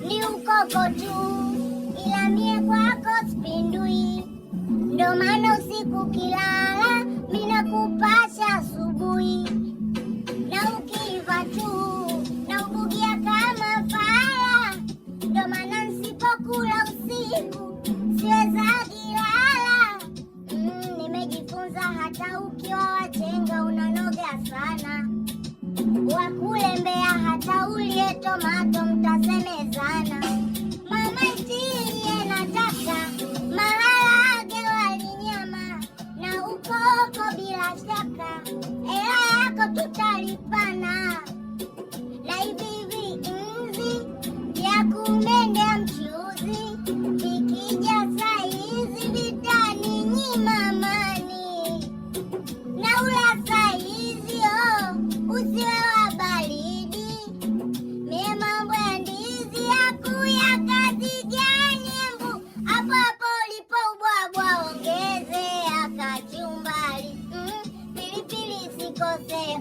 ni ukoko tu, ila mie kwako spindui. Ndo maana usiku kilala mina kupasha asubuhi, na ukiva tu na ubugia kama fala. Ndo maana nsipokula usiku siwezagi lala. Nimejifunza hata ukiwa wachenga unanoga sana, wakulembea hata ulie tomato mtasemezana. Mama ntilie nataka maharage wali nyama na ukoko bila shaka, hela yako tutalipana. Na hivi nzi ya kumendea mchuzi vikija saizi vitani nyima amani. Na ula saizi usiwe wa baridi, mie mambo ya ndizi yakuya kazi gani? Embu hapo hapo ulipo ubwabwa ongeze akachumbari, pilipili sikose